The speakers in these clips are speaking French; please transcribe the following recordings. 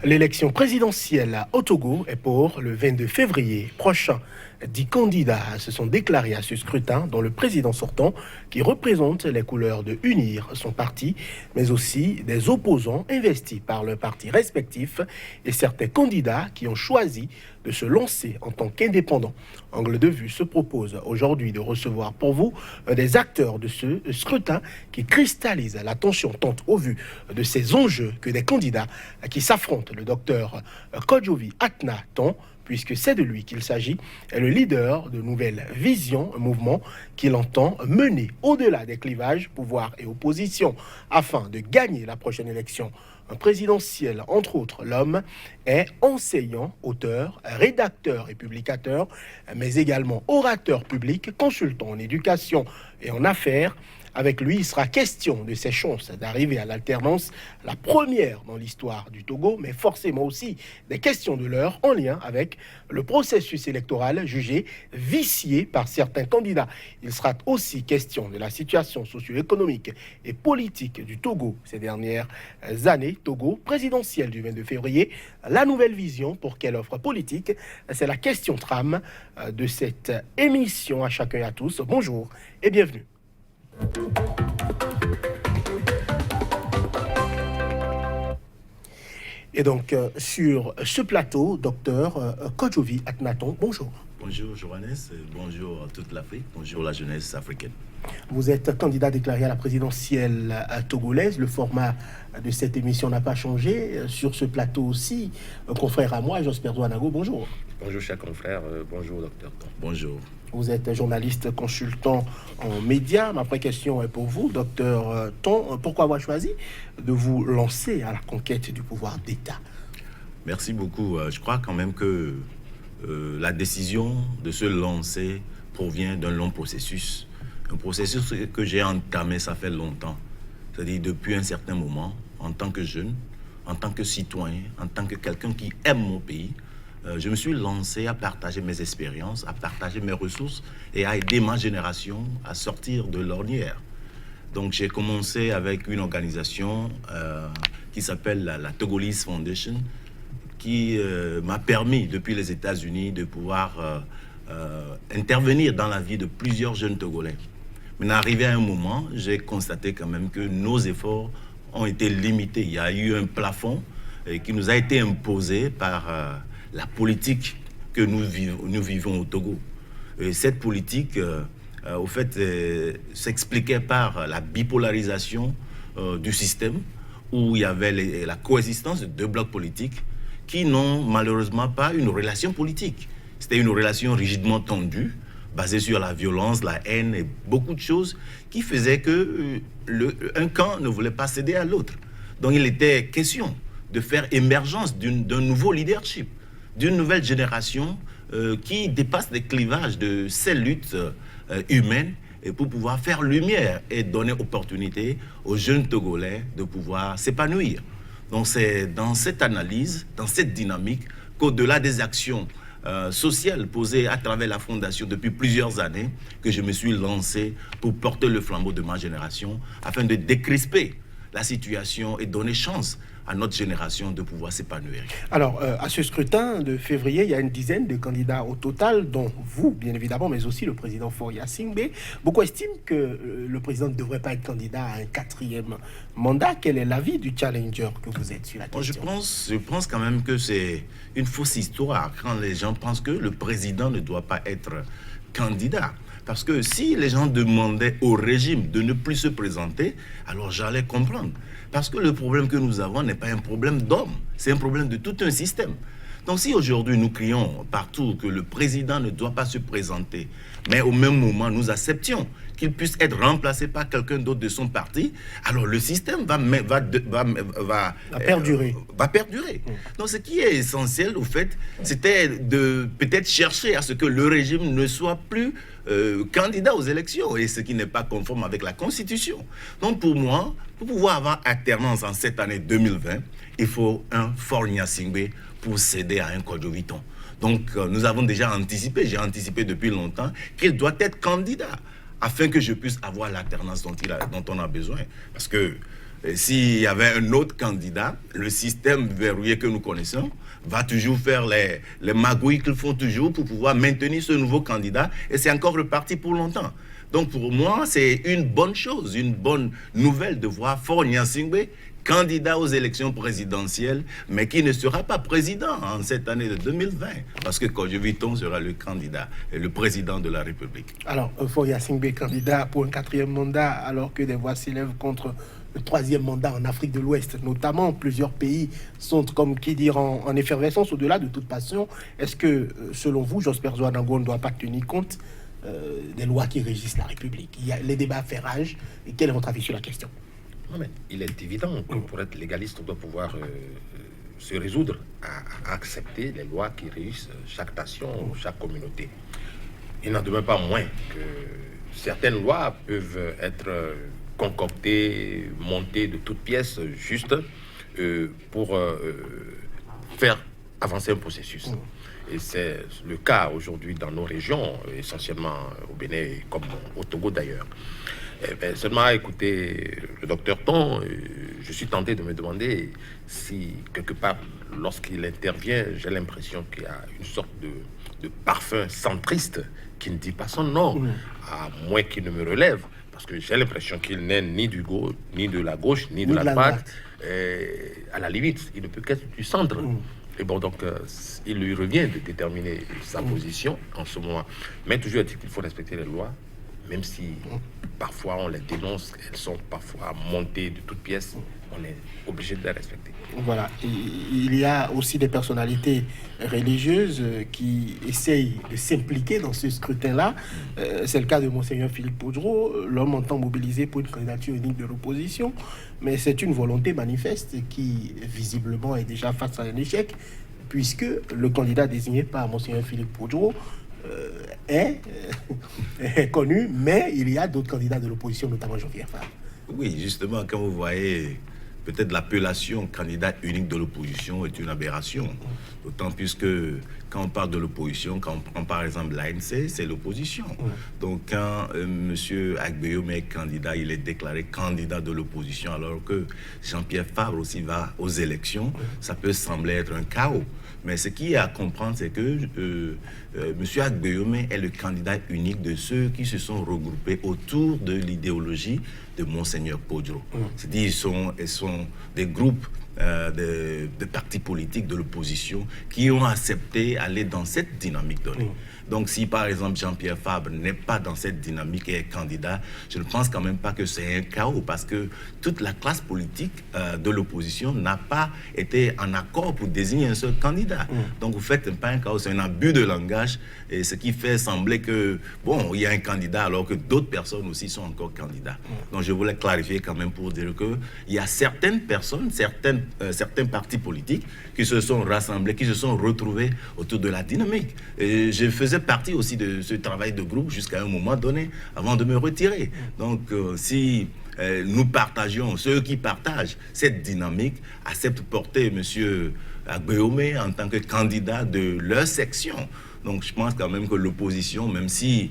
L'élection présidentielle au Togo est pour le 22 février prochain. 10 candidats se sont déclarés à ce scrutin, dont le président sortant, qui représente les couleurs de UNIR, son parti, mais aussi des opposants investis par leurs partis respectifs et certains candidats qui ont choisi de se lancer en tant qu'indépendants. Angle de vue se propose aujourd'hui de recevoir pour vous des acteurs de ce scrutin qui cristallisent l'attention tant au vu de ces enjeux que des candidats qui s'affrontent. Le docteur Kodjovi Atnaton, puisque c'est de lui qu'il s'agit, est le leader de Nouvelle Vision, un mouvement qu'il entend mener au-delà des clivages pouvoir et opposition afin de gagner la prochaine élection présidentielle. Entre autres, l'homme est enseignant, auteur, rédacteur et publicateur, mais également orateur public, consultant en éducation et en affaires. Avec lui, il sera question de ses chances d'arriver à l'alternance, la première dans l'histoire du Togo, mais forcément aussi des questions de l'heure en lien avec le processus électoral jugé vicié par certains candidats. Il sera aussi question de la situation socio-économique et politique du Togo ces dernières années. Togo, présidentielle du 22 février, la nouvelle vision pour quelle offre politique? C'est la question trame de cette émission. À chacun et à tous, bonjour et bienvenue. Et donc, sur ce plateau, docteur Kodjovi Atnaton, bonjour. Bonjour Johannes, bonjour à toute l'Afrique, bonjour la jeunesse africaine. Vous êtes candidat déclaré à la présidentielle togolaise. Le format de cette émission n'a pas changé. Sur ce plateau aussi, un confrère à moi, Josper Douanago, bonjour. Bonjour cher confrère, bonjour docteur Ton. Bonjour. Vous êtes journaliste consultant en médias. Ma vraie question est pour vous, docteur Ton. Pourquoi avoir choisi de vous lancer à la conquête du pouvoir d'État? Merci beaucoup. Je crois quand même que la décision de se lancer provient d'un long processus. Un processus que j'ai entamé, ça fait longtemps. C'est-à-dire depuis un certain moment, en tant que jeune, en tant que citoyen, en tant que quelqu'un qui aime mon pays, je me suis lancé à partager mes expériences, à partager mes ressources et à aider ma génération à sortir de l'ornière. Donc j'ai commencé avec une organisation qui s'appelle la Togolese Foundation, qui m'a permis depuis les États-Unis de pouvoir intervenir dans la vie de plusieurs jeunes Togolais. Mais arrivé à un moment, j'ai constaté quand même que nos efforts ont été limités. Il y a eu un plafond qui nous a été imposé par la politique que nous vivons au Togo. Et cette politique, au fait, s'expliquait par la bipolarisation du système, où il y avait la coexistence de deux blocs politiques qui n'ont malheureusement pas une relation politique. C'était une relation rigidement tendue, basée sur la violence, la haine et beaucoup de choses qui faisaient que un camp ne voulait pas céder à l'autre. Donc il était question de faire émergence d'un nouveau leadership, d'une nouvelle génération qui dépasse les clivages de ces luttes humaines et pour pouvoir faire lumière et donner opportunité aux jeunes Togolais de pouvoir s'épanouir. Donc c'est dans cette analyse, dans cette dynamique, qu'au-delà des actions sociales posées à travers la Fondation depuis plusieurs années, que je me suis lancé pour porter le flambeau de ma génération afin de décrisper la situation et donner chance à notre génération de pouvoir s'épanouir. Alors, à ce scrutin de février, il y a une dizaine de candidats au total, dont vous, bien évidemment, mais aussi le président Faure Gnassingbé. Beaucoup estiment que le président ne devrait pas être candidat à un 4e mandat. Quel est l'avis du challenger que vous êtes sur la question? Je pense quand même que c'est une fausse histoire quand les gens pensent que le président ne doit pas être candidat. Parce que si les gens demandaient au régime de ne plus se présenter, alors j'allais comprendre. Parce que le problème que nous avons n'est pas un problème d'homme, c'est un problème de tout un système. Donc si aujourd'hui nous crions partout que le président ne doit pas se présenter, mais au même moment nous acceptions qu'il puisse être remplacé par quelqu'un d'autre de son parti, alors le système va perdurer. Donc ce qui est essentiel au fait, c'était de peut-être chercher à ce que le régime ne soit plus candidat aux élections, et ce qui n'est pas conforme avec la Constitution. Donc pour moi, pour pouvoir avoir alternance en cette année 2020, il faut un Faure Gnassingbé pour céder à un Kodjovi Ton. Donc nous avons déjà anticipé, j'ai anticipé depuis longtemps qu'il doit être candidat afin que je puisse avoir l'alternance dont on a besoin. Parce que s'il y avait un autre candidat, le système verrouillé que nous connaissons va toujours faire les magouilles qu'ils font toujours pour pouvoir maintenir ce nouveau candidat. Et c'est encore reparti pour longtemps. Donc pour moi, c'est une bonne chose, une bonne nouvelle de voir Faure Gnassingbé candidat aux élections présidentielles, mais qui ne sera pas président en cette année de 2020, parce que Kodjo-Vitong sera le candidat et le président de la République. Alors, Faure Gnassingbé candidat pour un 4e mandat, alors que des voix s'élèvent contre le 3e mandat en Afrique de l'Ouest, notamment. Plusieurs pays sont, comme qui dire, en effervescence au-delà de toute passion. Est-ce que, selon vous, Josper Zouanango ne doit pas tenir compte des lois qui régissent la République? Il y a les débats fait rage. Et quel est votre avis sur la question? Non, mais il est évident que pour être légaliste, on doit pouvoir se résoudre à accepter les lois qui régissent chaque nation, chaque communauté. Il n'en demeure pas moins que certaines lois peuvent être concoctées, montées de toutes pièces, juste pour faire avancer un processus. Et c'est le cas aujourd'hui dans nos régions, essentiellement au Bénin comme au Togo d'ailleurs. Seulement à écouter le docteur Ton, je suis tenté de me demander si, quelque part, lorsqu'il intervient, j'ai l'impression qu'il y a une sorte de parfum centriste qui ne dit pas son nom, à moins qu'il ne me relève, parce que j'ai l'impression qu'il n'est ni ni de la gauche, ni de la droite. À la limite, il ne peut qu'être du centre. Et bon, donc, il lui revient de déterminer sa position en ce moment. Mais toujours est-il qu'il faut respecter les lois, même si parfois on les dénonce, elles sont parfois montées de toutes pièces, on est obligé de les respecter. Voilà, il y a aussi des personnalités religieuses qui essayent de s'impliquer dans ce scrutin-là. C'est le cas de Monseigneur Philippe Poudreau. L'homme entend mobiliser pour une candidature unique de l'opposition, mais c'est une volonté manifeste qui visiblement est déjà face à un échec, puisque le candidat désigné par Monseigneur Philippe Poudreau est connu, mais il y a d'autres candidats de l'opposition, notamment Jean-Pierre Fabre. Oui, justement, quand vous voyez, peut-être l'appellation candidat unique de l'opposition est une aberration. D'autant plus que quand on parle de l'opposition, quand on prend par exemple l'ANC, c'est l'opposition. Donc quand M. Agbeyome est candidat, il est déclaré candidat de l'opposition, alors que Jean-Pierre Fabre aussi va aux élections, ça peut sembler être un chaos. Mais ce qui est à comprendre, c'est que M. Agbeyome est le candidat unique de ceux qui se sont regroupés autour de l'idéologie de Monseigneur Poudreau. C'est-à-dire ils sont des groupes de partis politiques de l'opposition qui ont accepté aller dans cette dynamique donnée. Donc si par exemple Jean-Pierre Fabre n'est pas dans cette dynamique et est candidat, je ne pense quand même pas que c'est un chaos, parce que toute la classe politique de l'opposition n'a pas été en accord pour désigner un seul candidat. Donc vous faites pas un chaos, c'est un abus de langage, et ce qui fait sembler que bon, il y a un candidat alors que d'autres personnes aussi sont encore candidats. Donc je voulais clarifier quand même pour dire que il y a certaines personnes, certains partis politiques qui se sont rassemblés, qui se sont retrouvés autour de la dynamique. Et je faisais partie aussi de ce travail de groupe jusqu'à un moment donné, avant de me retirer. Donc, si nous partageons, ceux qui partagent cette dynamique, acceptent porter M. Agbeyome en tant que candidat de leur section. Donc, je pense quand même que l'opposition, même si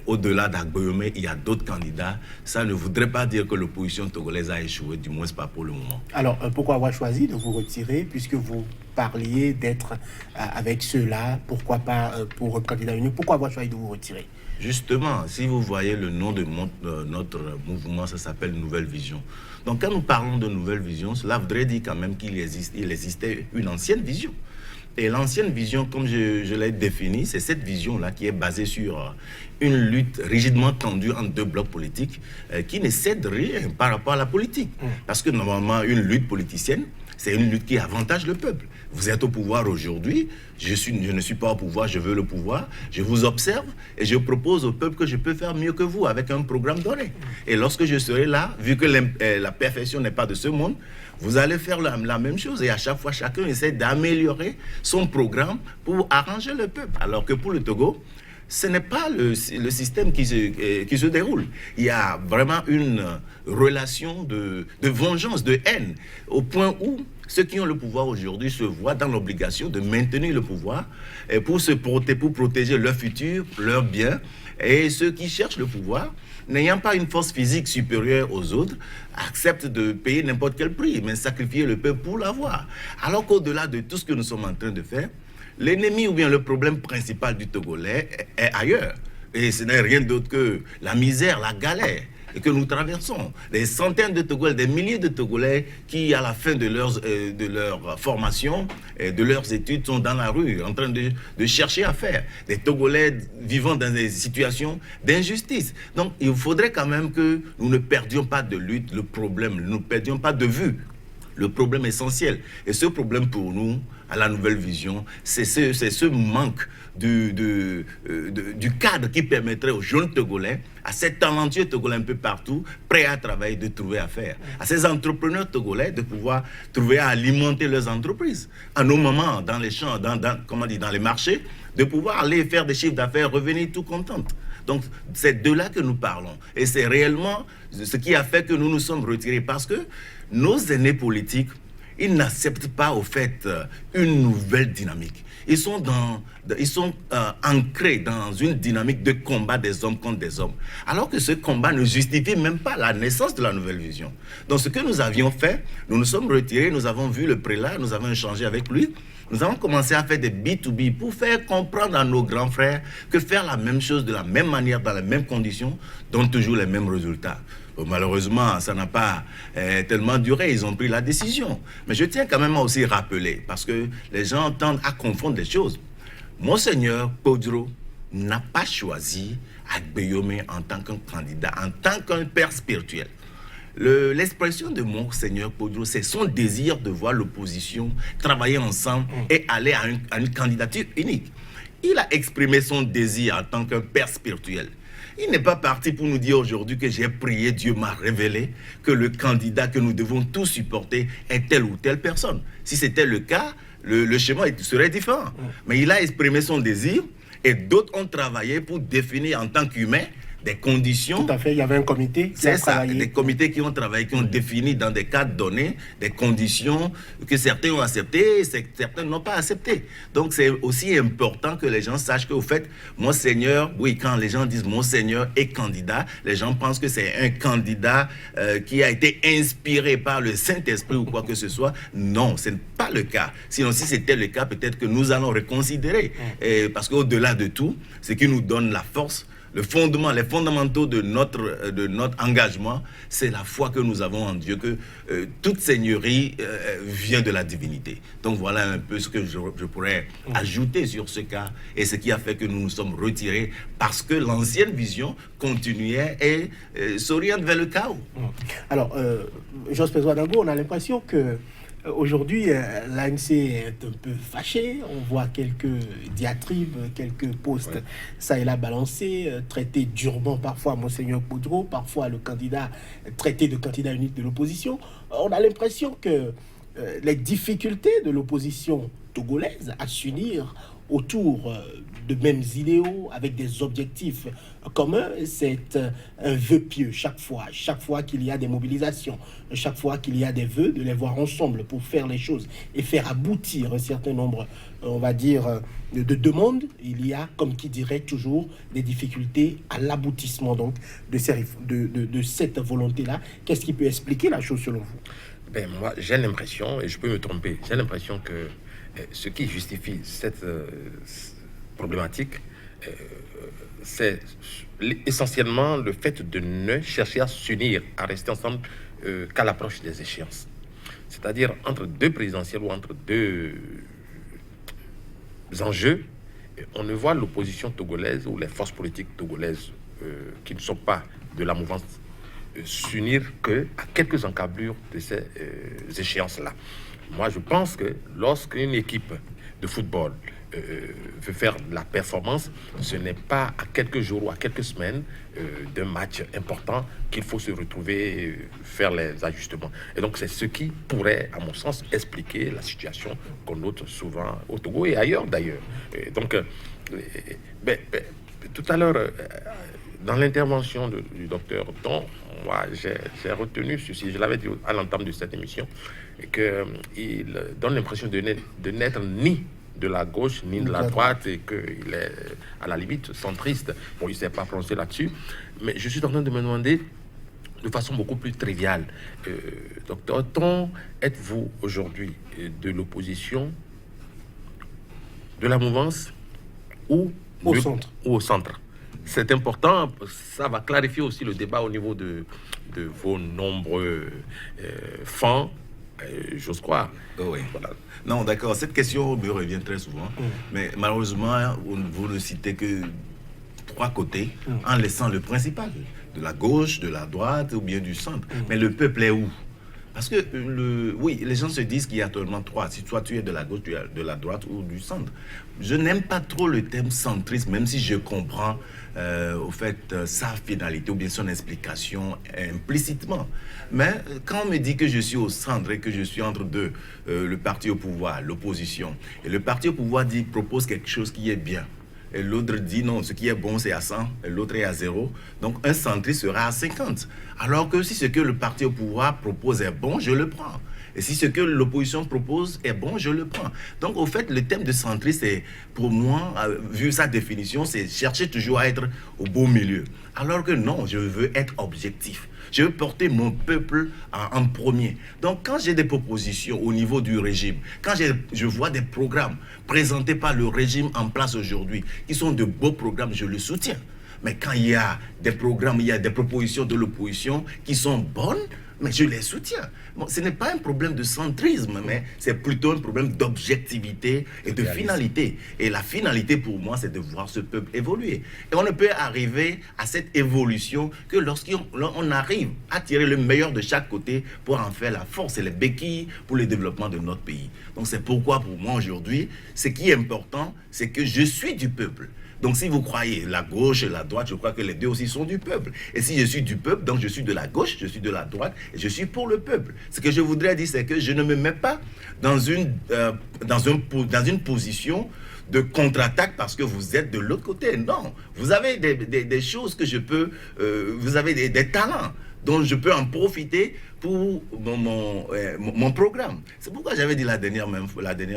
au-delà d'Agbeyome, il y a d'autres candidats, ça ne voudrait pas dire que l'opposition togolaise a échoué, du moins pas pour le moment. Alors, pourquoi avoir choisi de vous retirer, puisque vous parliez d'être avec ceux-là, pourquoi pas pour un candidat unique, pourquoi avoir choisi de vous retirer? Justement, si vous voyez le nom de notre mouvement, ça s'appelle Nouvelle Vision. Donc, quand nous parlons de Nouvelle Vision, cela voudrait dire quand même qu'il existait une ancienne vision. Et l'ancienne vision, comme je l'ai définie, c'est cette vision-là qui est basée sur une lutte rigidement tendue entre deux blocs politiques qui ne cède rien par rapport à la politique. Parce que normalement, une lutte politicienne, c'est une lutte qui avantage le peuple. Vous êtes au pouvoir aujourd'hui, je ne suis pas au pouvoir, je veux le pouvoir, je vous observe et je propose au peuple que je peux faire mieux que vous avec un programme donné. Et lorsque je serai là, vu que la perfection n'est pas de ce monde, vous allez faire la même chose. Et à chaque fois, chacun essaie d'améliorer son programme pour arranger le peuple. Alors que pour le Togo, ce n'est pas le système qui se déroule. Il y a vraiment relation de vengeance, de haine, au point où ceux qui ont le pouvoir aujourd'hui se voient dans l'obligation de maintenir le pouvoir pour protéger leur futur, leurs biens, et ceux qui cherchent le pouvoir, n'ayant pas une force physique supérieure aux autres, acceptent de payer n'importe quel prix, mais sacrifier le peuple pour l'avoir. Alors qu'au-delà de tout ce que nous sommes en train de faire, l'ennemi ou bien le problème principal du Togolais est ailleurs. Et ce n'est rien d'autre que la misère, la galère que nous traversons. Des centaines de Togolais, des milliers de Togolais qui, à la fin de leur formation, de leurs études, sont dans la rue en train de chercher à faire. Des Togolais vivant dans des situations d'injustice. Donc, il faudrait quand même que nous ne perdions pas de lutte le problème, nous ne perdions pas de vue le problème essentiel. Et ce problème pour nous, à la Nouvelle Vision, c'est ce manque du cadre qui permettrait aux jeunes Togolais, à ces talentueux Togolais un peu partout, prêts à travailler, de trouver à faire. À ces entrepreneurs Togolais de pouvoir trouver à alimenter leurs entreprises. À nos mamans, dans les champs, dans les marchés, de pouvoir aller faire des chiffres d'affaires, revenir tout contentes. Donc, c'est de là que nous parlons. Et c'est réellement ce qui a fait que nous nous sommes retirés. Parce que nos aînés politiques, ils n'acceptent pas, au fait, une nouvelle dynamique. Ils sont ancrés dans une dynamique de combat des hommes contre des hommes. Alors que ce combat ne justifie même pas la naissance de la Nouvelle Vision. Donc, ce que nous avions fait, nous nous sommes retirés, nous avons vu le prélat, nous avons échangé avec lui. Nous avons commencé à faire des B2B pour faire comprendre à nos grands frères que faire la même chose de la même manière, dans les mêmes conditions, donne toujours les mêmes résultats. Bon, malheureusement, ça n'a pas tellement duré, ils ont pris la décision. Mais je tiens quand même à aussi rappeler, parce que les gens tendent à confondre les choses. Monseigneur Podro n'a pas choisi Agbeyome en tant qu'un candidat, en tant qu'un père spirituel. L'expression de Monseigneur Podro, c'est son désir de voir l'opposition travailler ensemble et aller à une candidature unique. Il a exprimé son désir en tant qu'un père spirituel. Il n'est pas parti pour nous dire aujourd'hui que j'ai prié, Dieu m'a révélé que le candidat que nous devons tous supporter est telle ou telle personne. Si c'était le cas, le schéma serait différent. Mais il a exprimé son désir et d'autres ont travaillé pour définir en tant qu'humains des conditions. Tout à fait, il y avait un comité qui a travaillé. Des comités qui ont travaillé, qui ont défini dans des cadres donnés des conditions que certains ont acceptées et certains n'ont pas acceptées. Donc c'est aussi important que les gens sachent qu'au fait, Monseigneur, oui, quand les gens disent Monseigneur est candidat, les gens pensent que c'est un candidat qui a été inspiré par le Saint-Esprit ou quoi que ce soit. Non, ce n'est pas le cas. Sinon, si c'était le cas, peut-être que nous allons reconsidérer. Parce qu'au-delà de tout, ce qui nous donne la force, le fondement, les fondamentaux de notre engagement, c'est la foi que nous avons en Dieu, que toute seigneurie vient de la divinité. Donc voilà un peu ce que je pourrais ajouter sur ce cas et ce qui a fait que nous nous sommes retirés parce que l'ancienne vision continuait et s'oriente vers le chaos. Alors, Jos Pessoa-Dango, on a l'impression que aujourd'hui, l'ANC est un peu fâché. On voit quelques diatribes, quelques postes, ça et là balancés, traités durement parfois Monseigneur Podro, parfois le candidat, traité de candidat unique de l'opposition. On a l'impression que les difficultés de l'opposition togolaise à s'unir autour de mêmes idéaux, avec des objectifs communs, c'est un vœu pieux chaque fois qu'il y a des mobilisations, chaque fois qu'il y a des vœux, de les voir ensemble pour faire les choses et faire aboutir un certain nombre, on va dire, de demandes. Il y a, comme qui dirait toujours, des difficultés à l'aboutissement donc de cette volonté-là. Qu'est-ce qui peut expliquer la chose selon vous? Moi, j'ai l'impression, et je peux me tromper, j'ai l'impression que ce qui justifie cette problématique, c'est essentiellement le fait de ne chercher à s'unir, à rester ensemble qu'à l'approche des échéances. C'est-à-dire entre deux présidentielles ou entre deux enjeux, on ne voit l'opposition togolaise ou les forces politiques togolaises qui ne sont pas de la mouvance s'unir qu'à quelques encablures de ces échéances-là. Moi, je pense que lorsqu'une équipe de football veut faire de la performance, ce n'est pas à quelques jours ou à quelques semaines d'un match important qu'il faut se retrouver, faire les ajustements. Et donc, c'est ce qui pourrait, à mon sens, expliquer la situation qu'on note souvent au Togo et ailleurs d'ailleurs. Et donc, Tout à l'heure, dans l'intervention du docteur Ton, moi, j'ai retenu ceci, je l'avais dit à l'entame de cette émission, qu'il donne l'impression de n'être ni de la gauche ni de la droite et qu'il est à la limite centriste. Bon, il ne s'est pas prononcé là-dessus, mais je suis en train de me demander de façon beaucoup plus triviale, docteur Ton, êtes-vous aujourd'hui de l'opposition, de la mouvance ou au centre? C'est important, ça va clarifier aussi le débat au niveau de vos nombreux fans, j'ose croire. Oui. Voilà. Non, d'accord, cette question me revient très souvent, mais malheureusement, vous ne citez que 3 côtés, en laissant le principal, de la gauche, de la droite ou bien du centre. Mais le peuple est où? Parce que, oui, les gens se disent qu'il y a actuellement 3. Si toi tu es de la gauche, tu es de la droite ou du centre. Je n'aime pas trop le thème centriste, même si je comprends au fait sa finalité ou bien son explication implicitement. Mais quand on me dit que je suis au centre et que je suis entre deux, le parti au pouvoir, l'opposition, et le parti au pouvoir propose quelque chose qui est bien, et l'autre dit non, ce qui est bon c'est à 100, et l'autre est à 0. Donc un centriste sera à 50. Alors que si ce que le parti au pouvoir propose est bon, je le prends. Et si ce que l'opposition propose est bon, je le prends. Donc au fait, le thème de centriste, c'est, pour moi, vu sa définition, c'est chercher toujours à être au beau milieu. Alors que non, je veux être objectif. Je veux porter mon peuple en premier. Donc, quand j'ai des propositions au niveau du régime, quand je vois des programmes présentés par le régime en place aujourd'hui, qui sont de beaux programmes, je le soutiens. Mais quand il y a des programmes, il y a des propositions de l'opposition qui sont bonnes, mais je les soutiens. Bon, ce n'est pas un problème de centrisme, mais c'est plutôt un problème d'objectivité et de finalité. Et la finalité, pour moi, c'est de voir ce peuple évoluer. Et on ne peut arriver à cette évolution que lorsqu'on arrive à tirer le meilleur de chaque côté pour en faire la force et les béquilles pour le développement de notre pays. Donc c'est pourquoi, pour moi, aujourd'hui, ce qui est important, c'est que je suis du peuple. Donc si vous croyez la gauche et la droite, je crois que les deux aussi sont du peuple. Et si je suis du peuple, donc je suis de la gauche, je suis de la droite, et je suis pour le peuple. Ce que je voudrais dire, c'est que je ne me mets pas dans une position de contre-attaque parce que vous êtes de l'autre côté. Non, vous avez des choses que je peux... vous avez des talents dont je peux en profiter pour mon programme. C'est pourquoi j'avais dit la dernière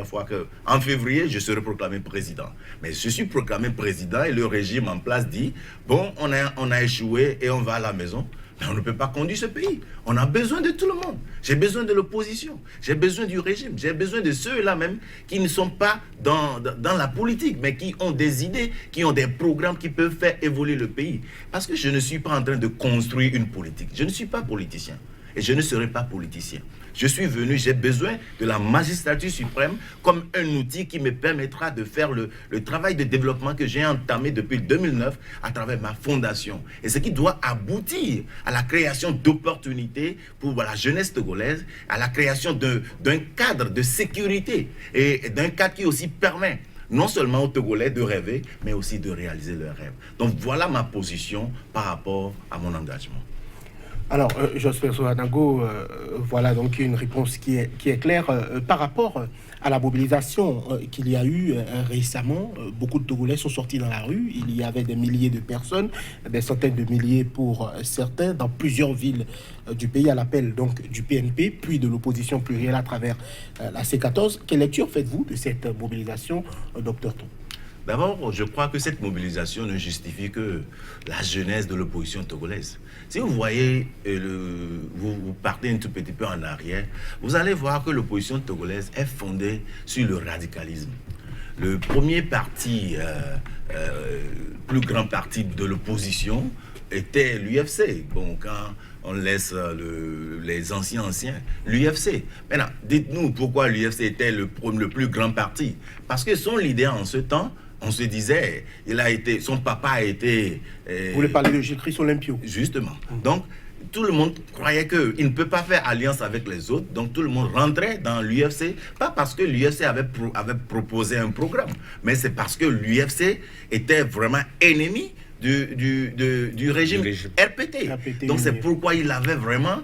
fois qu'en février, je serai proclamé président. Mais je suis proclamé président et le régime en place dit, bon, on a échoué et on va à la maison. Mais on ne peut pas conduire ce pays. On a besoin de tout le monde. J'ai besoin de l'opposition. J'ai besoin du régime. J'ai besoin de ceux-là même qui ne sont pas dans la politique, mais qui ont des idées, qui ont des programmes qui peuvent faire évoluer le pays. Parce que je ne suis pas en train de construire une politique. Je ne suis pas politicien. Et je ne serai pas politicien. Je suis venu, j'ai besoin de la magistrature suprême comme un outil qui me permettra de faire le travail de développement que j'ai entamé depuis 2009 à travers ma fondation. Et ce qui doit aboutir à la création d'opportunités pour la jeunesse togolaise, à la création d'un cadre de sécurité et d'un cadre qui aussi permet non seulement aux Togolais de rêver, mais aussi de réaliser leurs rêves. Donc voilà ma position par rapport à mon engagement. Alors, Joseph Soanago, voilà donc une réponse qui est claire. Par rapport à la mobilisation qu'il y a eu récemment, beaucoup de Togolais sont sortis dans la rue. Il y avait des milliers de personnes, des centaines de milliers pour certains, dans plusieurs villes du pays, à l'appel donc du PNP, puis de l'opposition plurielle à travers la C14. Quelle lecture faites-vous de cette mobilisation, Dr Ton? D'abord, je crois que cette mobilisation ne justifie que la jeunesse de l'opposition togolaise. Si vous voyez, vous partez un tout petit peu en arrière, vous allez voir que l'opposition togolaise est fondée sur le radicalisme. Le premier parti, plus grand parti de l'opposition, était l'UFC. Bon, quand on laisse les anciens, l'UFC. Maintenant, dites-nous pourquoi l'UFC était le plus grand parti. Parce que son leader en ce temps, on se disait, son papa a été... Vous voulez parler de Gilles-Christ Olympio. Justement. Donc, tout le monde croyait qu'il ne peut pas faire alliance avec les autres. Donc, tout le monde rentrait dans l'UFC. Pas parce que l'UFC avait proposé un programme, mais c'est parce que l'UFC était vraiment ennemi du régime RPT. Donc, c'est pourquoi il avait vraiment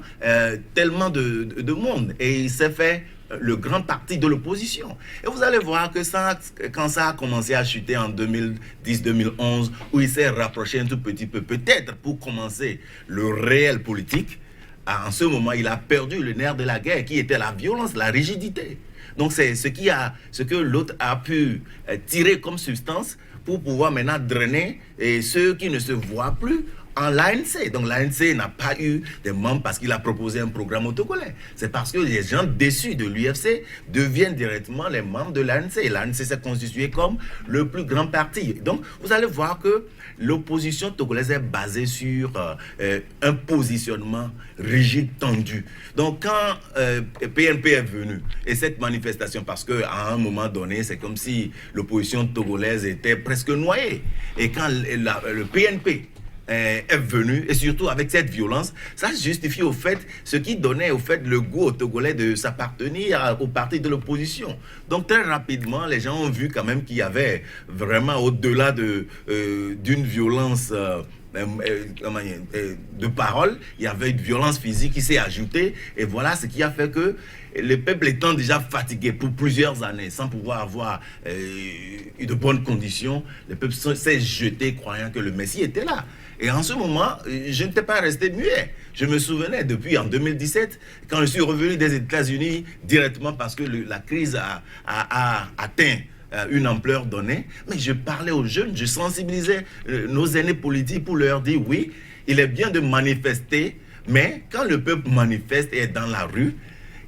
tellement de monde. Et il s'est fait le grand parti de l'opposition. Et vous allez voir que ça, quand ça a commencé à chuter en 2010-2011, où il s'est rapproché un tout petit peu, peut-être pour commencer le réel politique, en ce moment, il a perdu le nerf de la guerre, qui était la violence, la rigidité. Donc c'est ce que l'autre a pu tirer comme substance pour pouvoir maintenant drainer ceux qui ne se voient plus en l'ANC. Donc l'ANC n'a pas eu des membres parce qu'il a proposé un programme autocollant. C'est parce que les gens déçus de l'UFC deviennent directement les membres de l'ANC. L'ANC s'est constitué comme le plus grand parti. Donc vous allez voir que l'opposition togolaise est basée sur un positionnement rigide, tendu. Donc quand PNP est venu, et cette manifestation, parce qu'à un moment donné, c'est comme si l'opposition togolaise était presque noyée. Et quand le PNP est venu, et surtout avec cette violence, ça justifie au fait ce qui donnait au fait le goût aux Togolais de s'appartenir au parti de l'opposition. Donc très rapidement, les gens ont vu quand même qu'il y avait vraiment au-delà d'une violence de parole, il y avait une violence physique qui s'est ajoutée, et voilà ce qui a fait que le peuple étant déjà fatigué pour plusieurs années, sans pouvoir avoir de bonnes conditions, le peuple s'est jeté croyant que le Messie était là. Et en ce moment, je n'étais pas resté muet. Je me souvenais depuis en 2017, quand je suis revenu des États-Unis directement parce que la crise a atteint une ampleur donnée, mais je parlais aux jeunes, je sensibilisais nos aînés politiques pour leur dire oui, il est bien de manifester, mais quand le peuple manifeste et est dans la rue,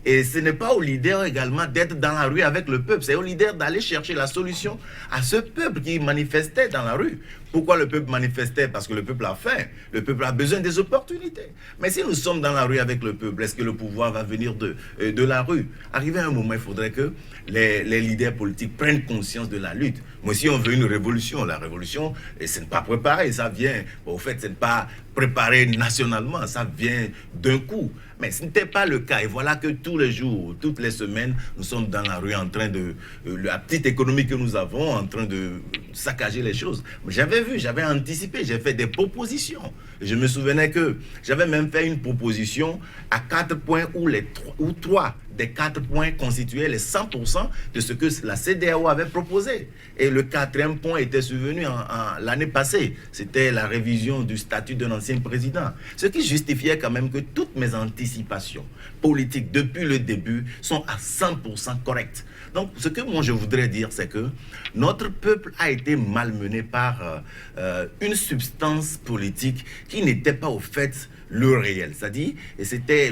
et ce n'est pas aux leaders également d'être dans la rue avec le peuple, c'est aux leaders d'aller chercher la solution à ce peuple qui manifestait dans la rue. Pourquoi le peuple manifestait? Parce que le peuple a faim, le peuple a besoin des opportunités. Mais si nous sommes dans la rue avec le peuple, est-ce que le pouvoir va venir de la rue? Arrivé à un moment, il faudrait que les leaders politiques prennent conscience de la lutte. Moi, si on veut une révolution, la révolution, ce n'est pas préparé, ça vient, au fait, ce n'est pas préparé nationalement, ça vient d'un coup. Mais ce n'était pas le cas. Et voilà que tous les jours, toutes les semaines, nous sommes dans la rue en train de... la petite économie que nous avons, en train de saccager les choses. J'avais vu, j'avais anticipé, j'ai fait des propositions. Je me souvenais que j'avais même fait une proposition à 4 points où 3 des 4 points constituaient les 100% de ce que la CEDEAO avait proposé. Et le 4e point était survenu l'année passée. C'était la révision du statut d'un ancien président. Ce qui justifiait quand même que toutes mes anticipations politiques depuis le début sont à 100% correctes. Donc, ce que moi je voudrais dire, c'est que notre peuple a été malmené par une substance politique qui n'était pas au fait le réel. C'est-à-dire,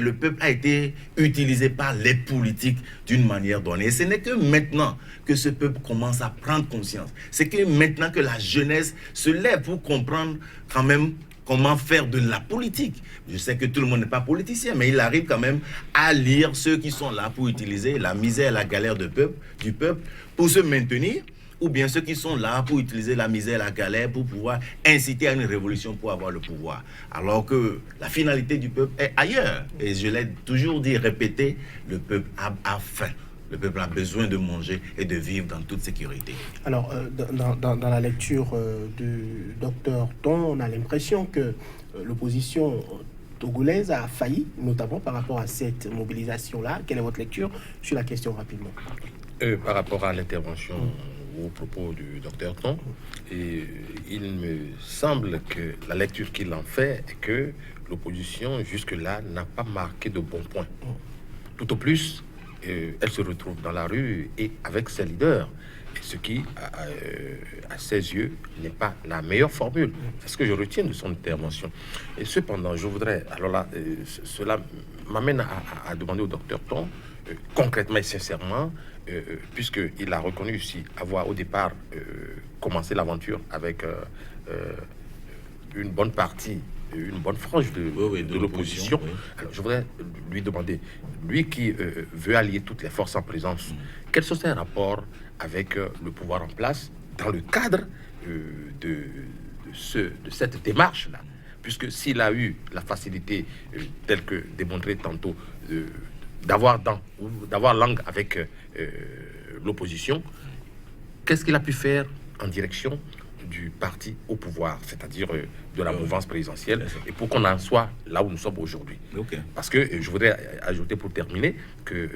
le peuple a été utilisé par les politiques d'une manière donnée. Et ce n'est que maintenant que ce peuple commence à prendre conscience. C'est que maintenant que la jeunesse se lève pour comprendre quand même comment faire de la politique. Je sais que tout le monde n'est pas politicien, mais il arrive quand même à lire ceux qui sont là pour utiliser la misère, la galère du peuple pour se maintenir, ou bien ceux qui sont là pour utiliser la misère, la galère pour pouvoir inciter à une révolution pour avoir le pouvoir. Alors que la finalité du peuple est ailleurs. Et je l'ai toujours dit, répété, le peuple a faim. Le peuple a besoin de manger et de vivre dans toute sécurité. Alors, dans la lecture du docteur Ton, on a l'impression que l'opposition togolaise a failli, notamment par rapport à cette mobilisation-là. Quelle est votre lecture sur la question rapidement? Par rapport à l'intervention au propos du docteur Ton, il me semble que la lecture qu'il en fait est que l'opposition jusque-là n'a pas marqué de bons points. Tout au plus, elle se retrouve dans la rue et avec ses leaders, ce qui, à ses yeux, n'est pas la meilleure formule. C'est ce que je retiens de son intervention. Et cependant, je voudrais... Alors là, cela m'amène à demander au docteur Ton, concrètement et sincèrement, puisqu'il a reconnu aussi avoir au départ commencé l'aventure avec une bonne partie, une bonne frange de l'opposition. Oui. Alors, je voudrais lui demander, lui qui veut allier toutes les forces en présence, quels sont ses rapports avec le pouvoir en place dans le cadre de cette démarche-là? Puisque s'il a eu la facilité, telle que démontré tantôt, d'avoir langue avec l'opposition, qu'est-ce qu'il a pu faire en direction du parti au pouvoir, c'est-à-dire de la mouvance présidentielle, et pour qu'on en soit là où nous sommes aujourd'hui. Ok. Parce que je voudrais ajouter pour terminer que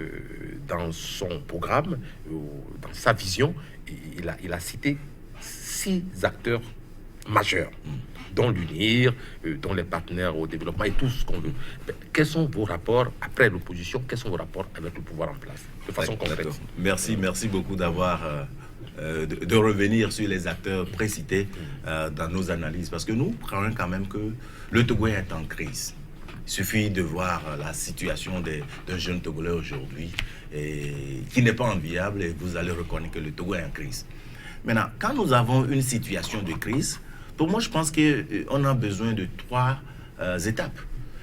dans son programme, dans sa vision, il a cité 6 acteurs majeurs, dont l'UNIR, dont les partenaires au développement et tout ce qu'on veut. Quels sont vos rapports, après l'opposition, quels sont vos rapports avec le pouvoir en place, de façon concrète? Merci beaucoup d'avoir de revenir sur les acteurs précités dans nos analyses, parce que nous prenons quand même que le Togo est en crise. Il suffit de voir la situation d'un jeune Togolais aujourd'hui qui n'est pas enviable, et vous allez reconnaître que le Togo est en crise. Maintenant, quand nous avons une situation de crise, pour moi, je pense qu'on a besoin de 3 étapes.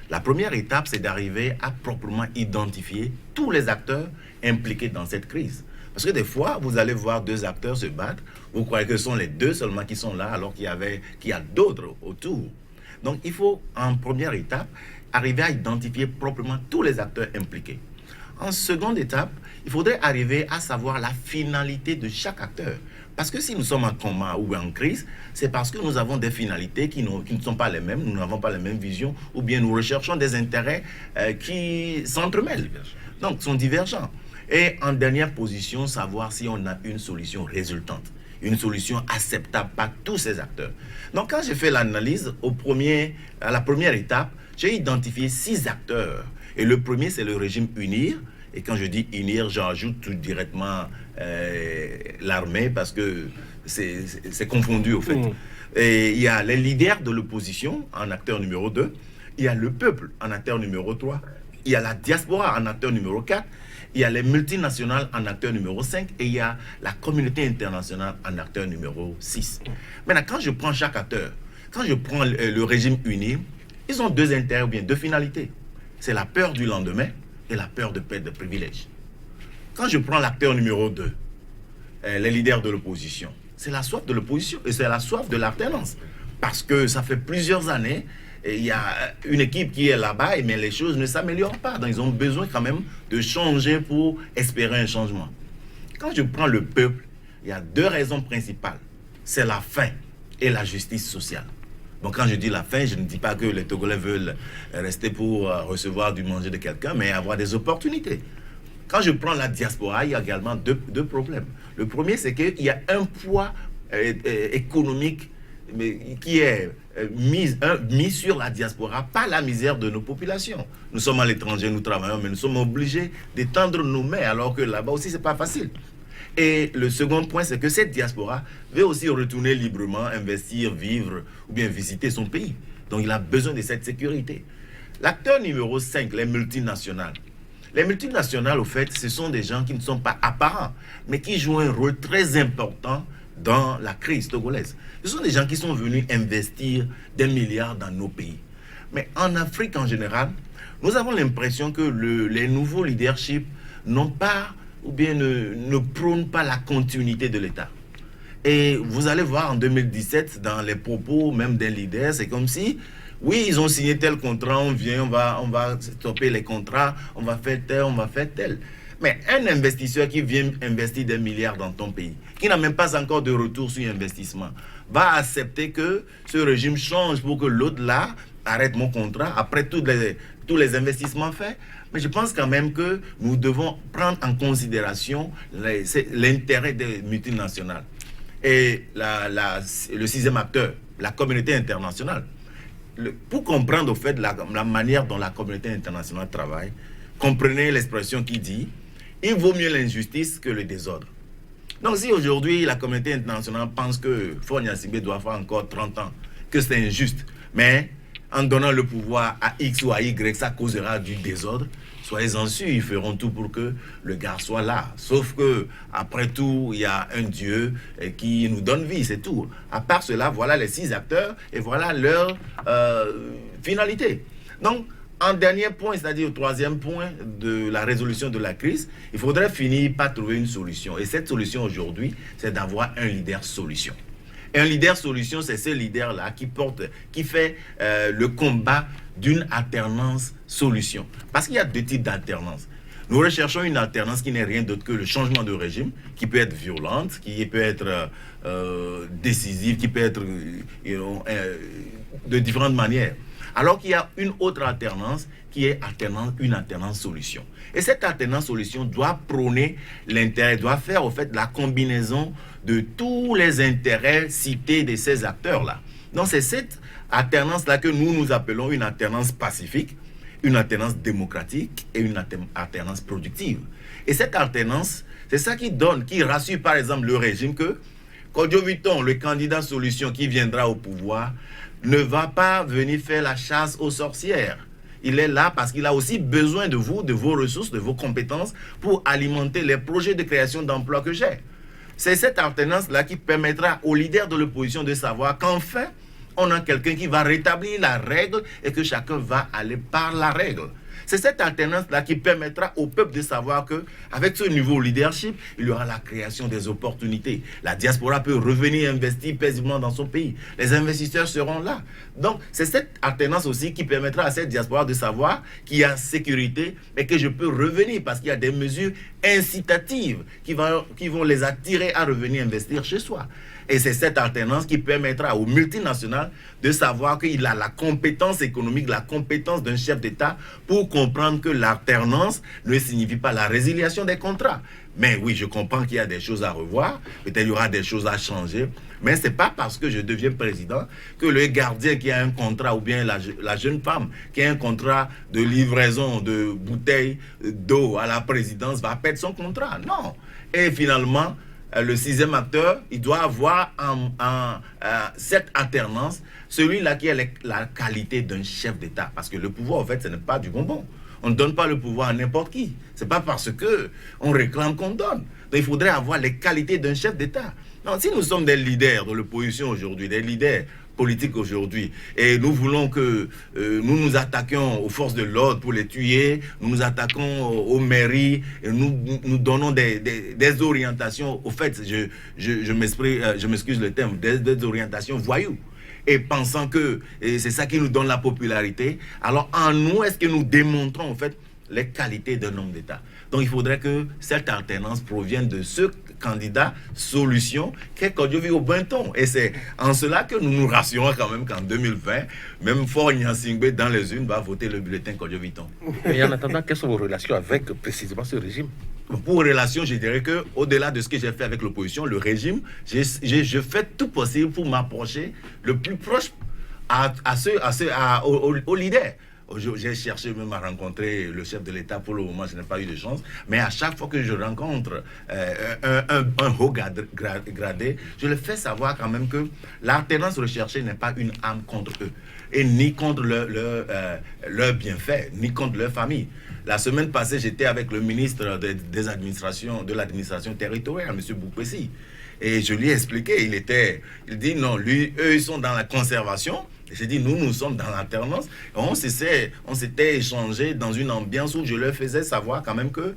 La première étape, c'est d'arriver à proprement identifier tous les acteurs impliqués dans cette crise. Parce que des fois, vous allez voir 2 acteurs se battre, vous croyez que ce sont les 2 seulement qui sont là, alors qu'il y a d'autres autour. Donc, il faut, en première étape, arriver à identifier proprement tous les acteurs impliqués. En seconde étape, il faudrait arriver à savoir la finalité de chaque acteur. Parce que si nous sommes en combat ou en crise, c'est parce que nous avons des finalités qui ne sont pas les mêmes, nous n'avons pas les mêmes visions, ou bien nous recherchons des intérêts qui s'entremêlent, donc sont divergents. Et en dernière position, savoir si on a une solution résultante, une solution acceptable par tous ces acteurs. Donc quand j'ai fait l'analyse, à la première étape, j'ai identifié 6 acteurs. Et le premier, c'est le régime UNIR. Et quand je dis UNIR, j'ajoute tout directement l'armée, parce que c'est confondu au fait. Et il y a les leaders de l'opposition en acteur numéro 2. Il y a le peuple en acteur numéro 3. Il y a la diaspora en acteur numéro 4. Il y a les multinationales en acteur numéro 5. Et il y a la communauté internationale en acteur numéro 6. Maintenant, quand je prends chaque acteur, quand je prends le régime UNIR, ils ont 2 intérêts ou bien 2 finalités. C'est la peur du lendemain et la peur de perdre des privilèges. Quand je prends l'acteur numéro 2, les leaders de l'opposition, c'est la soif de l'opposition et c'est la soif de l'alternance. Parce que ça fait plusieurs années, il y a une équipe qui est là-bas, mais les choses ne s'améliorent pas. Donc ils ont besoin quand même de changer pour espérer un changement. Quand je prends le peuple, il y a 2 raisons principales. C'est la faim et la justice sociale. Donc quand je dis la faim, je ne dis pas que les Togolais veulent rester pour recevoir du manger de quelqu'un, mais avoir des opportunités. Quand je prends la diaspora, il y a également deux problèmes. Le premier, c'est qu'il y a un poids économique qui est mis sur la diaspora par la misère de nos populations. Nous sommes à l'étranger, nous travaillons, mais nous sommes obligés d'étendre nos mains, alors que là-bas aussi, ce n'est pas facile. Et le second point, c'est que cette diaspora veut aussi retourner librement, investir, vivre ou bien visiter son pays. Donc il a besoin de cette sécurité. L'acteur numéro 5, les multinationales. Les multinationales, au fait, ce sont des gens qui ne sont pas apparents, mais qui jouent un rôle très important dans la crise togolaise. Ce sont des gens qui sont venus investir des milliards dans nos pays. Mais en Afrique en général, nous avons l'impression que les nouveaux leaderships n'ont pas ou bien ne prônent pas la continuité de l'État. Et vous allez voir en 2017, dans les propos même des leaders, c'est comme si, oui, ils ont signé tel contrat, on vient, on va stopper les contrats, on va faire tel. Mais un investisseur qui vient investir des milliards dans ton pays, qui n'a même pas encore de retour sur investissement, va accepter que ce régime change pour que l'autre là arrête mon contrat après tous les investissements faits. Mais je pense quand même que nous devons prendre en considération l'intérêt des multinationales. Et le 6e acteur, la communauté internationale. Pour comprendre au fait la manière dont la communauté internationale travaille, comprenez l'expression qui dit « il vaut mieux l'injustice que le désordre ». Donc si aujourd'hui la communauté internationale pense que Faure Gnassingbé doit faire encore 30 ans, que c'est injuste, mais en donnant le pouvoir à X ou à Y, ça causera du désordre, soyez-en sûrs, ils feront tout pour que le gars soit là. Sauf que, après tout, il y a un Dieu qui nous donne vie, c'est tout. À part cela, voilà les 6 acteurs et voilà leur finalité. Donc, en dernier point, c'est-à-dire au 3e point de la résolution de la crise, il faudrait finir par trouver une solution. Et cette solution aujourd'hui, c'est d'avoir un leader solution. Et un leader solution, c'est ce leader-là qui fait le combat d'une alternance solution. Parce qu'il y a 2 types d'alternance. Nous recherchons une alternance qui n'est rien d'autre que le changement de régime, qui peut être violente, qui peut être décisive, qui peut être de différentes manières. Alors qu'il y a une autre alternance qui est une alternance solution. Et cette alternance solution doit prôner l'intérêt, doit faire au fait la combinaison de tous les intérêts cités de ces acteurs-là. Donc c'est cette alternance-là que nous appelons une alternance pacifique, une alternance démocratique et une alternance productive. Et cette alternance, c'est ça qui rassure par exemple le régime que Kodjo Vitton, le candidat solution qui viendra au pouvoir, ne va pas venir faire la chasse aux sorcières. Il est là parce qu'il a aussi besoin de vous, de vos ressources, de vos compétences pour alimenter les projets de création d'emplois que j'ai. C'est cette alternance-là qui permettra aux leaders de l'opposition de savoir qu'enfin, on a quelqu'un qui va rétablir la règle et que chacun va aller par la règle. C'est cette alternance-là qui permettra au peuple de savoir qu'avec ce nouveau leadership, il y aura la création des opportunités. La diaspora peut revenir investir paisiblement dans son pays. Les investisseurs seront là. Donc, c'est cette alternance aussi qui permettra à cette diaspora de savoir qu'il y a sécurité et que je peux revenir parce qu'il y a des mesures incitatives qui vont les attirer à revenir investir chez soi. Et c'est cette alternance qui permettra aux multinationales de savoir qu'il a la compétence économique, la compétence d'un chef d'État pour comprendre que l'alternance ne signifie pas la résiliation des contrats. Mais oui, je comprends qu'il y a des choses à revoir, peut-être il y aura des choses à changer, mais ce n'est pas parce que je deviens président que le gardien qui a un contrat ou bien la jeune femme qui a un contrat de livraison de bouteilles d'eau à la présidence va perdre son contrat. Non. Et finalement, le sixième acteur, il doit avoir cette alternance, celui-là qui a la qualité d'un chef d'État. Parce que le pouvoir, en fait, ce n'est pas du bonbon. On ne donne pas le pouvoir à n'importe qui. Ce n'est pas parce qu'on réclame qu'on donne. Donc il faudrait avoir les qualités d'un chef d'État. Non, si nous sommes des leaders de l'opposition aujourd'hui, des leaders politique aujourd'hui. Et nous voulons que nous nous attaquions aux forces de l'ordre pour les tuer, nous nous attaquons aux mairies, et nous donnons des orientations, au fait, je m'excuse le terme, des orientations voyous. Et pensant que c'est ça qui nous donne la popularité, alors en nous, est-ce que nous démontrons en fait les qualités d'un homme d'État? Donc il faudrait que cette alternance provienne de ce candidat solution qu'est Kodjo Vitton au Benton. Et c'est en cela que nous nous rassurons quand même qu'en 2020, même Faure Gnassingbé dans les urnes va voter le bulletin Kodjo Vitton. Et en attendant, quelles sont vos relations avec précisément ce régime? Pour relations, je dirais qu'au-delà de ce que j'ai fait avec l'opposition, le régime, je fais tout possible pour m'approcher le plus proche aux leaders. J'ai cherché même à rencontrer le chef de l'État. Pour le moment, je n'ai pas eu de chance. Mais à chaque fois que je rencontre un haut gradé, je le fais savoir quand même que l'alternance recherchée n'est pas une arme contre eux. Et ni contre leurs bienfaits, ni contre leur famille. La semaine passée, j'étais avec le ministre de l'administration territoriale, M. Boukpessi. Et je lui ai expliqué, il dit non, eux, ils sont dans la conservation. J'ai dit, nous sommes dans l'alternance. On s'était échangé dans une ambiance où je leur faisais savoir quand même que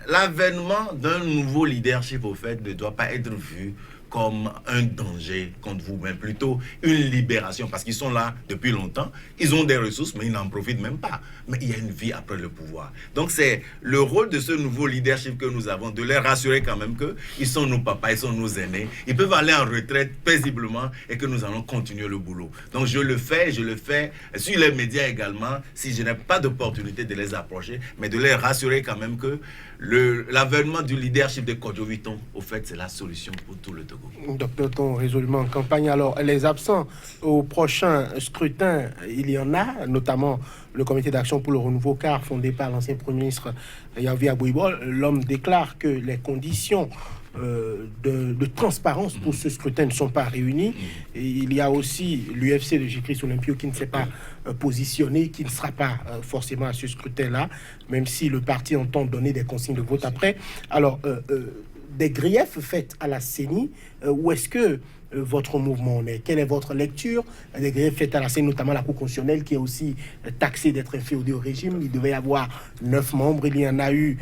l'avènement d'un nouveau leadership, au fait, ne doit pas être vu comme un danger contre vous, mais plutôt une libération, parce qu'ils sont là depuis longtemps, ils ont des ressources, mais ils n'en profitent même pas. Mais il y a une vie après le pouvoir. Donc c'est le rôle de ce nouveau leadership que nous avons, de les rassurer quand même qu'ils sont nos papas, ils sont nos aînés, ils peuvent aller en retraite paisiblement et que nous allons continuer le boulot. Donc je le fais sur les médias également, si je n'ai pas d'opportunité de les approcher, mais de les rassurer quand même que l'avènement du leadership de Kodjo Vitton, au fait, c'est la solution pour tout le Togo. Docteur Ton, résolument en campagne. Alors, les absents au prochain scrutin, il y en a, notamment le comité d'action pour le renouveau CAR, fondé par l'ancien Premier ministre Yavi Abouibol. L'homme déclare que les conditions de transparence pour ce scrutin ne sont pas réunies. Et il y a aussi l'UFC de Jikris Olympio qui ne s'est pas positionné, qui ne sera pas forcément à ce scrutin-là, même si le parti entend donner des consignes de vote après. Alors, des griefs faits à la CENI, où est-ce que votre mouvement en est? Quelle est votre lecture des griefs faits à la CENI, notamment la Cour constitutionnelle, qui est aussi taxée d'être inféodée au régime? Il devait y avoir 9 membres, il n'y en a eu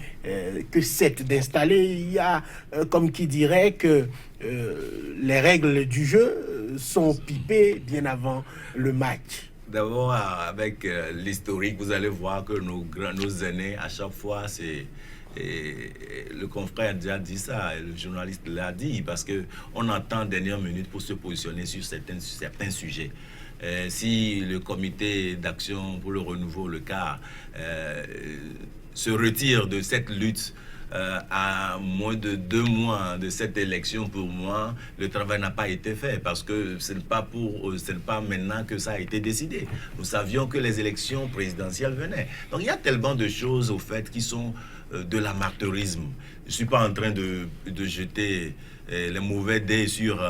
que 7 d'installés. Il y a, comme qui dirait que les règles du jeu sont pipées bien avant le match. D'abord, avec l'historique, vous allez voir que nos aînés, à chaque fois, c'est... Et le confrère a déjà dit ça, le journaliste l'a dit, parce qu'on attend dernière minute pour se positionner sur certains sujets. Si le comité d'action pour le renouveau, le CAR, se retire de cette lutte à moins de 2 mois de cette élection, pour moi, le travail n'a pas été fait, parce que ce n'est pas maintenant que ça a été décidé. Nous savions que les élections présidentielles venaient. Donc il y a tellement de choses, au fait, qui sont de l'amateurisme. Je ne suis pas en train de jeter les mauvais dés sur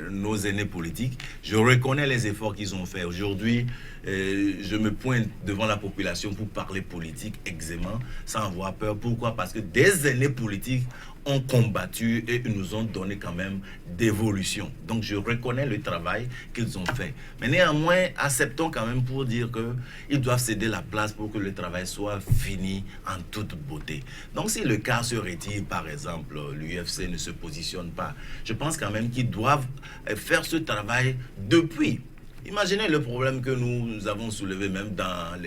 nos aînés politiques. Je reconnais les efforts qu'ils ont faits. Aujourd'hui, je me pointe devant la population pour parler politique aisément, sans avoir peur. Pourquoi? Parce que des aînés politiques ont combattu et nous ont donné quand même d'évolution. Donc je reconnais le travail qu'ils ont fait. Mais néanmoins, acceptons quand même pour dire qu'ils doivent céder la place pour que le travail soit fini en toute beauté. Donc si le cas se retire, par exemple, l'UFC ne se positionne pas, je pense quand même qu'ils doivent faire ce travail depuis. Imaginez le problème que nous avons soulevé même dans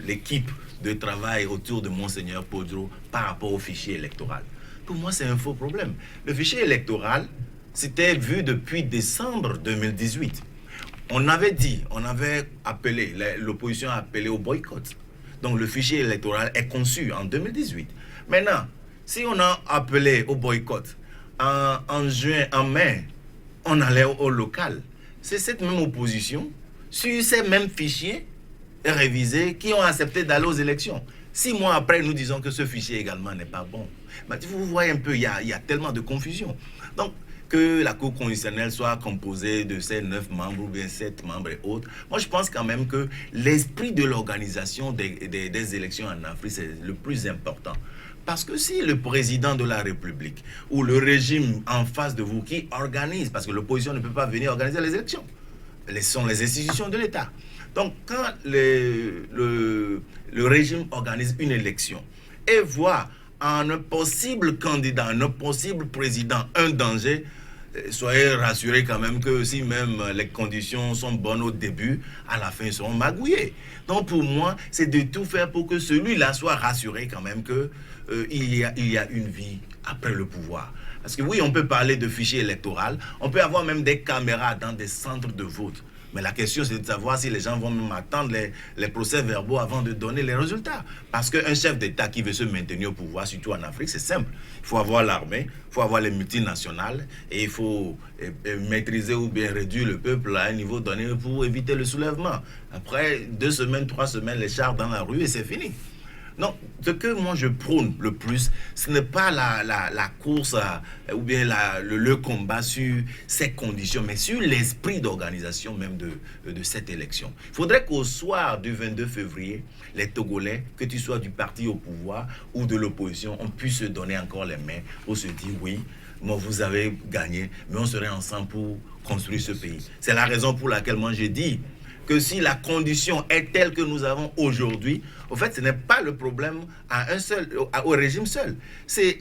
l'équipe de travail autour de Monseigneur Podro par rapport au fichier électoral. Pour moi, c'est un faux problème. Le fichier électoral, c'était vu depuis décembre 2018. On avait appelé, l'opposition a appelé au boycott. Donc le fichier électoral est conçu en 2018. Maintenant, si on a appelé au boycott en mai, on allait au local. C'est cette même opposition, sur ces mêmes fichiers révisés, qui ont accepté d'aller aux élections. 6 mois après, nous disons que ce fichier également n'est pas bon. Mais vous voyez un peu, il y a tellement de confusion. Donc, que la Cour constitutionnelle soit composée de ces 9 membres ou bien 7 membres et autres, moi je pense quand même que l'esprit de l'organisation des élections en Afrique, c'est le plus important. Parce que si le président de la République ou le régime en face de vous qui organise, parce que l'opposition ne peut pas venir organiser les élections, ce sont les institutions de l'État. Donc quand le régime organise une élection et voit en un possible candidat, en un possible président, un danger, soyez rassurés quand même que si même les conditions sont bonnes au début, à la fin, ils seront magouillés. Donc pour moi, c'est de tout faire pour que celui-là soit rassuré quand même que il y a une vie après le pouvoir. Parce que oui, on peut parler de fichier électoral, on peut avoir même des caméras dans des centres de vote. Mais la question, c'est de savoir si les gens vont même attendre les procès-verbaux avant de donner les résultats. Parce qu'un chef d'État qui veut se maintenir au pouvoir, surtout en Afrique, c'est simple. Il faut avoir l'armée, il faut avoir les multinationales, et il faut maîtriser ou bien réduire le peuple à un niveau donné pour éviter le soulèvement. Après 2 semaines, 3 semaines, les chars dans la rue et c'est fini. Non, ce que moi je prône le plus, ce n'est pas la course ou bien le combat sur ces conditions, mais sur l'esprit d'organisation même de cette élection. Il faudrait qu'au soir du 22 février, les Togolais, que tu sois du parti au pouvoir ou de l'opposition, on puisse se donner encore les mains pour se dire oui, moi vous avez gagné, mais on serait ensemble pour construire ce pays. C'est la raison pour laquelle moi j'ai dit que si la condition est telle que nous avons aujourd'hui, au fait, ce n'est pas le problème au régime seul. C'est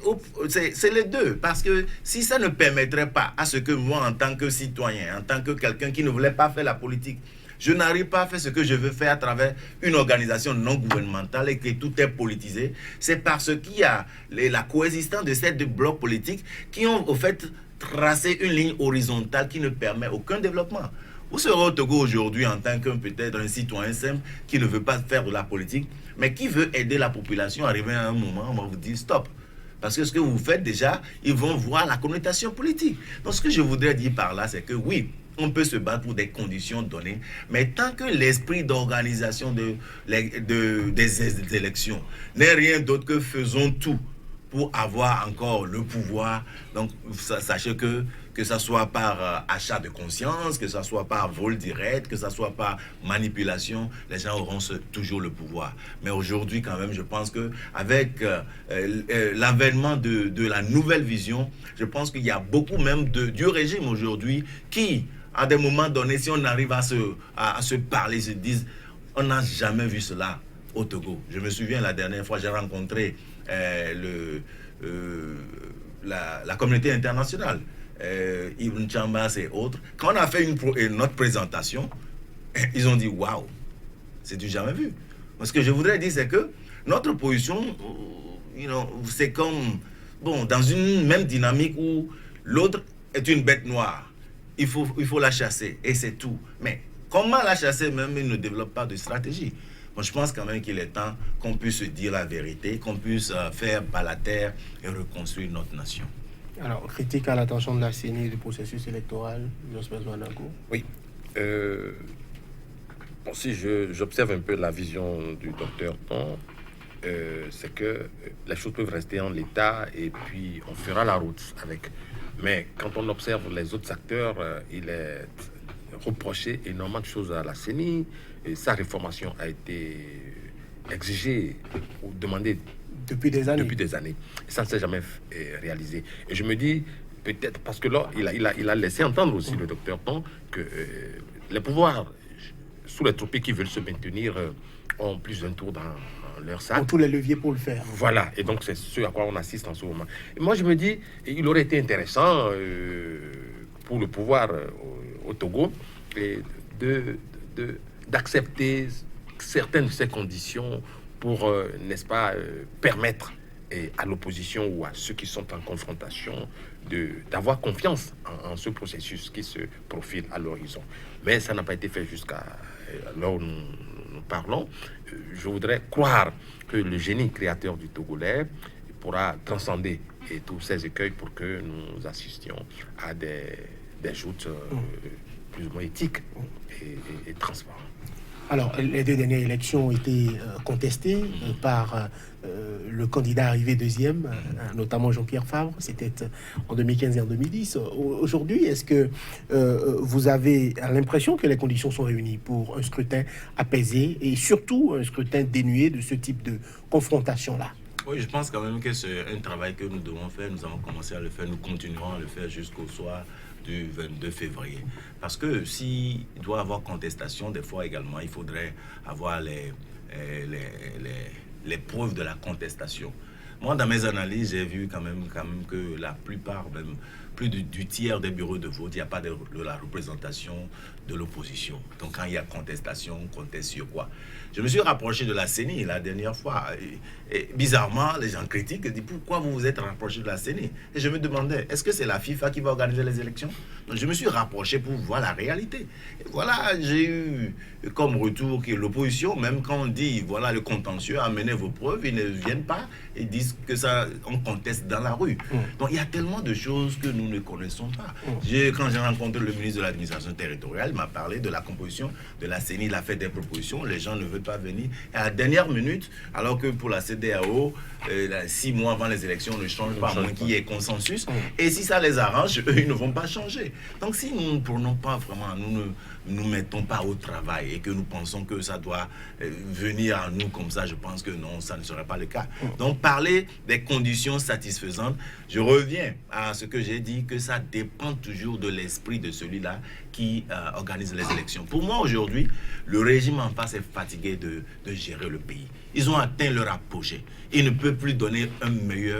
les deux. Parce que si ça ne permettrait pas à ce que moi, en tant que citoyen, en tant que quelqu'un qui ne voulait pas faire la politique, je n'arrive pas à faire ce que je veux faire à travers une organisation non gouvernementale et que tout est politisé, c'est parce qu'il y a la coexistence de ces 2 blocs politiques qui ont, au fait, tracé une ligne horizontale qui ne permet aucun développement. Vous serez au Togo aujourd'hui en tant qu'un peut-être un citoyen simple qui ne veut pas faire de la politique, mais qui veut aider la population. Arrivé à un moment, on va vous dire stop. Parce que ce que vous faites déjà, ils vont voir la connotation politique. Donc ce que je voudrais dire par là, c'est que oui, on peut se battre pour des conditions données, mais tant que l'esprit d'organisation des élections n'est rien d'autre que faisons tout pour avoir encore le pouvoir. Donc sachez que ça soit par achat de conscience, que ça soit par vol direct, que ça soit par manipulation, les gens auront toujours le pouvoir. Mais aujourd'hui, quand même, je pense qu'avec l'avènement de la nouvelle vision, je pense qu'il y a beaucoup même du régime aujourd'hui qui, à des moments donnés, si on arrive à se parler, se disent, on n'a jamais vu cela au Togo. Je me souviens la dernière fois, j'ai rencontré la communauté internationale, Ibn Chambas et autres. Quand on a fait notre présentation, Ils ont dit waouh, c'est du jamais vu. Ce que je voudrais dire, c'est que notre position, c'est comme, bon, dans une même dynamique où l'autre est une bête noire. Il faut la chasser et c'est tout. Mais comment la chasser même, il ne développe pas de stratégie. Moi, je pense quand même qu'il est temps qu'on puisse se dire la vérité, qu'on puisse faire bas la terre et reconstruire notre nation. Alors, critique à l'attention de la CENI du processus électoral, Jospin Zouanankou. Oui. Si j'observe un peu la vision du docteur Ton, c'est que les choses peuvent rester en l'état et puis on fera la route avec. Mais quand on observe les autres acteurs, il est reproché énormément de choses à la CENI. Et sa réformation a été exigée ou demandée depuis des années. Et ça ne s'est jamais réalisé. Et je me dis, peut-être, parce que là, il a laissé entendre aussi, le docteur Ton, que les pouvoirs sous les tropiques qui veulent se maintenir ont plus d'un tour dans leur sac. Ont tous les leviers pour le faire. Voilà, et donc c'est ce à quoi on assiste en ce moment. Et moi, je me dis, il aurait été intéressant pour le pouvoir au Togo d'accepter certaines de ces conditions pour, n'est-ce pas, permettre à l'opposition ou à ceux qui sont en confrontation d'avoir confiance en ce processus qui se profile à l'horizon. Mais ça n'a pas été fait jusqu'à là où nous parlons. Je voudrais croire que le génie créateur du Togolais pourra transcender tous ces écueils pour que nous assistions à des joutes plus ou moins éthiques et transparentes. Alors, les deux dernières élections ont été contestées par le candidat arrivé deuxième, notamment Jean-Pierre Favre. C'était en 2015 et en 2010. Aujourd'hui, est-ce que vous avez l'impression que les conditions sont réunies pour un scrutin apaisé et surtout un scrutin dénué de ce type de confrontation-là? Oui, je pense quand même que c'est un travail que nous devons faire. Nous avons commencé à le faire, nous continuerons à le faire jusqu'au soir du 22 février. Parce que s'il doit y avoir contestation, des fois également, il faudrait avoir les preuves de la contestation. Moi, dans mes analyses, j'ai vu quand même que la plupart, même plus du tiers des bureaux de vote, il n'y a pas de la représentation de l'opposition. Donc, quand il y a contestation, on conteste sur quoi? Je me suis rapproché de la CENI la dernière fois. Et bizarrement, les gens critiquent et disent pourquoi vous vous êtes rapproché de la CENI? Et je me demandais, est-ce que c'est la FIFA qui va organiser les élections? Donc, je me suis rapproché pour voir la réalité. Et voilà, j'ai eu comme retour que l'opposition, même quand on dit, voilà, le contentieux, amenez vos preuves, ils ne viennent pas et disent que ça, on conteste dans la rue. Donc, il y a tellement de choses que nous ne connaissons pas. Quand j'ai rencontré le ministre de l'administration territoriale, il m'a parlé de la composition de la CENI, il a fait des propositions, les gens ne veulent pas venir. Et à la dernière minute, alors que pour la CEDEAO, 6 mois avant les élections, on ne change pas, à moins qu'il y ait consensus. Et si ça les arrange, eux, ils ne vont pas changer. Donc si nous ne prenons pas vraiment, nous ne nous mettons pas au travail et que nous pensons que ça doit venir à nous comme ça, je pense que non, ça ne serait pas le cas. Donc parler des conditions satisfaisantes, je reviens à ce que j'ai dit, que ça dépend toujours de l'esprit de celui-là qui organise les élections. Pour moi, aujourd'hui, le régime en face est fatigué de gérer le pays. Ils ont atteint leur apogée. Ils ne peuvent plus donner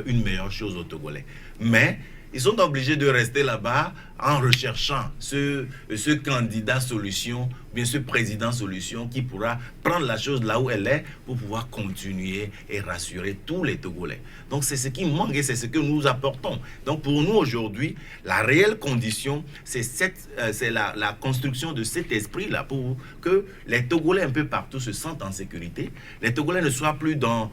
une meilleure chose aux Togolais. Mais ils sont obligés de rester là-bas en recherchant ce candidat solution, bien ce président solution qui pourra prendre la chose là où elle est pour pouvoir continuer et rassurer tous les Togolais. Donc c'est ce qui manque et c'est ce que nous apportons. Donc pour nous aujourd'hui, la réelle condition, c'est la construction de cet esprit-là pour que les Togolais un peu partout se sentent en sécurité. Les Togolais ne soient plus dans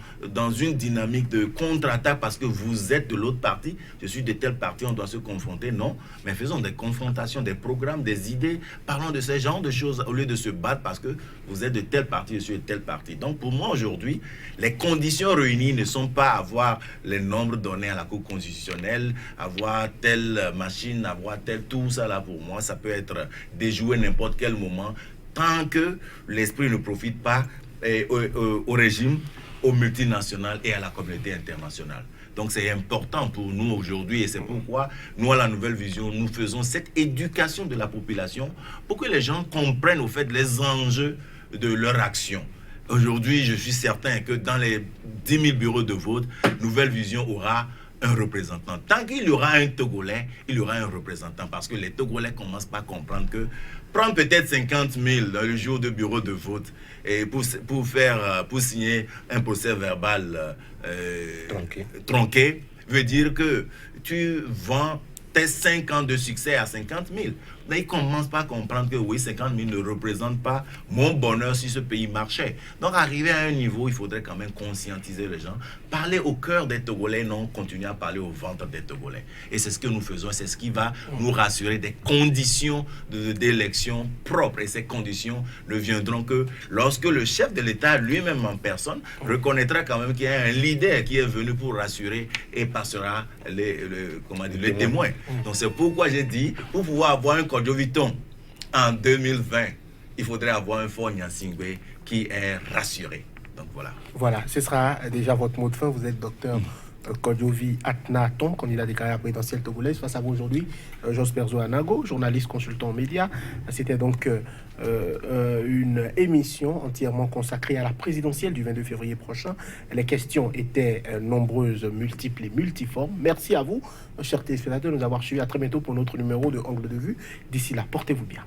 une dynamique de contre-attaque parce que vous êtes de l'autre parti, je suis de telle partie, on doit se confronter. Non, mais faisons des confrontations, des programmes, des idées, parlons de ce genre de choses au lieu de se battre parce que vous êtes de telle partie, je suis de telle partie. Donc pour moi aujourd'hui, les conditions réunies ne sont pas avoir les nombres donnés à la Cour constitutionnelle, avoir telle machine, avoir tel, tout ça là pour moi, ça peut être déjoué n'importe quel moment tant que l'esprit ne profite pas au régime, aux multinationales et à la communauté internationale. Donc c'est important pour nous aujourd'hui et c'est pourquoi nous à la Nouvelle Vision, nous faisons cette éducation de la population pour que les gens comprennent au fait les enjeux de leur action. Aujourd'hui, je suis certain que dans les 10 000 bureaux de vote, Nouvelle Vision aura un représentant. Tant qu'il y aura un Togolais, il y aura un représentant parce que les Togolais commencent par comprendre que prendre peut-être 50 000 le jour de bureau de vote et pour signer un procès verbal tronqué, veut dire que tu vends tes 5 ans de succès à 50 000. Mais ils ne commencent pas à comprendre que oui, 50 000 ne représentent pas mon bonheur si ce pays marchait. Donc, arriver à un niveau, il faudrait quand même conscientiser les gens, parler au cœur des Togolais, non continuer à parler au ventre des Togolais. Et c'est ce que nous faisons, c'est ce qui va nous rassurer des conditions d'élection propres. Et ces conditions ne viendront que lorsque le chef de l'État lui-même en personne reconnaîtra quand même qu'il y a un leader qui est venu pour rassurer et passera les témoins. Donc, c'est pourquoi j'ai dit, pour pouvoir avoir un Kodjoviton en 2020, il faudrait avoir un Faure Gnassingbé qui est rassuré. Donc voilà. Voilà, ce sera déjà votre mot de fin. Vous êtes docteur Kodjovi Atnaton, candidat des carrières présidentielles togolaises. Face à vous aujourd'hui, Josper Zoanago, journaliste consultant en médias. C'était donc une émission entièrement consacrée à la présidentielle du 22 février prochain. Les questions étaient nombreuses, multiples et multiformes. Merci à vous, chers téléspectateurs, de nous avoir suivis. À très bientôt pour notre numéro de Angle de Vue. D'ici là, portez-vous bien.